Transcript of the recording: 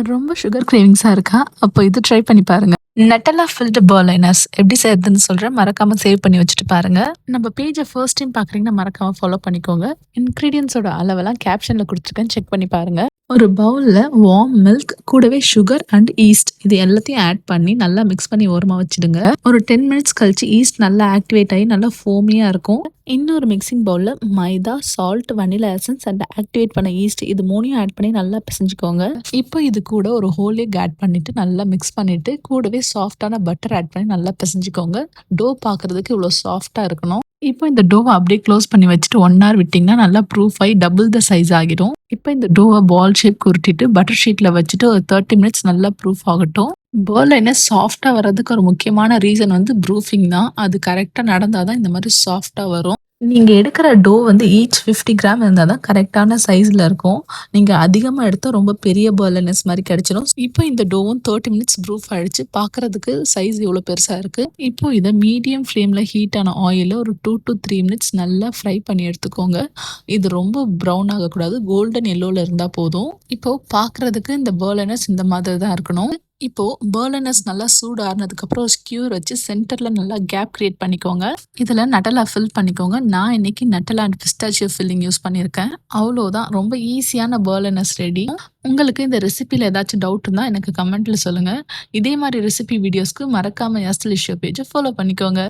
ரொம்ப சுகர் கிரேவிங்ஸா இருக்கா? அப்போ இது ட்ரை பண்ணி பாருங்க. நட்டல்லா ஃபில்டு பர்லைனர்ஸ் எப்படி செய்றதுன்னு சொல்றேன். மறக்காம சேவ் பண்ணி வச்சுட்டு பாருங்க. நம்ம பேஜ ஃபர்ஸ்ட் டைம் பார்க்குறீங்கன்னா மறக்காம ஃபாலோ பண்ணிக்கோங்க. இன்கிரீடியன்ட்ஸோட அளவெல்லாம் கேப்ஷன்ல குடுத்துருக்கேன். செக் பண்ணி பாருங்க. ஒரு பவுல்ல வார்ம் மில்க் கூடவே சுகர் அண்ட் ஈஸ்ட் இது எல்லாத்தையும் ஆட் பண்ணி நல்லா மிக்ஸ் பண்ணி ஓரமா வச்சுடுங்க. ஒரு 10 மினிட்ஸ் கழிச்சு ஈஸ்ட் நல்லா ஆக்டிவேட் ஆகி நல்லா ஃபோமியா இருக்கும். இன்னொரு மிக்சிங் பவுல்ல maida, salt, vanilla essence and activate பண்ண ஈஸ்ட் இது மூணையும் ஆட் பண்ணி நல்லா பிசைஞ்சுக்கோங்க. இப்போ இது கூட ஒரு ஹோல் எக் ஆட் பண்ணிட்டு நல்லா மிக்ஸ் பண்ணிட்டு கூடவே சாஃப்டான பட்டர் ஆட் பண்ணி நல்லா பிசைஞ்சுக்கோங்க. டோ பார்க்கறதுக்கு இவ்வளோ சாஃப்டா இருக்கணும். இப்போ இந்த டோவ அப்படியே க்ளோஸ் பண்ணி வச்சுட்டு 1 ஹவர் விட்டீங்கன்னா நல்லா ப்ரூஃப் ஆகி டபுள் த சைஸ் ஆகிடும். இப்போ இந்த டோவ பால் ஷேப் உருட்டிட்டு பட்டர் ஷீட்ல வச்சுட்டு ஒரு 30 மினிட்ஸ் நல்லா ப்ரூஃப் ஆகட்டும். பர்லைனர் சாஃப்டா வர்றதுக்கு ஒரு முக்கியமான ரீசன் வந்து ப்ரூஃபிங் தான். அது கரெக்ட்டா நடந்தா தான் இந்த மாரி சாஃப்ட்டா வரும். நீங்க எடுக்கிற டோ வந்து ஈச் 50 கிராம் இருந்தா தான் கரெக்ட்டான சைஸ்ல இருக்கும். நீங்க அதிகமா எடுத்தா ரொம்ப பெரிய பர்லைனர்ஸ் மாரி கிடைச்சிரும். இப்போ இந்த டோவும் 30 மினிட்ஸ் ப்ரூஃப் ஆயிடுச்சு. பார்க்கறதுக்கு சைஸ் இவ்வளோ பெருசா இருக்கு. இப்போ இத மீடியம் ஃப்ளேம்ல ஹீட் ஆன ஆயில்ல ஒரு 2 to 3 மினிட்ஸ் நல்லா ஃப்ரை பண்ணி எடுத்துக்கோங்க. இது ரொம்ப ப்ரவுன் ஆகக்கூடாது. கோல்டன் எல்லோல இருந்தா போதும். இப்போ பார்க்கறதுக்கு இந்த பர்லைனர்ஸ் இந்த மாதிரி தான் இருக்கணும். இப்போ பர்லனர்ஸ் நல்லா சூடு ஆறுனதுக்கப்புறம் ஸ்கியூர் வச்சு சென்டர்ல நல்லா கேப் கிரியேட் பண்ணிக்கோங்க. இதுல நட்டலா ஃபில் பண்ணிக்கோங்க. நான் இன்னைக்கு நட்டலா அண்ட் பிஸ்தாச்சியோ ஃபில்லிங் யூஸ் பண்ணியிருக்கேன். அவ்வளோதான், ரொம்ப ஈஸியான பர்லனர்ஸ் ரெடி. உங்களுக்கு இந்த ரெசிபியில் ஏதாச்சும் டவுட் இருந்தால் எனக்கு கமெண்ட்ல சொல்லுங்க. இதே மாதிரி ரெசிபி வீடியோஸ்க்கு மறக்காம யாஸ்டல் இஷ்யூ பேஜை ஃபாலோ பண்ணிக்கோங்க.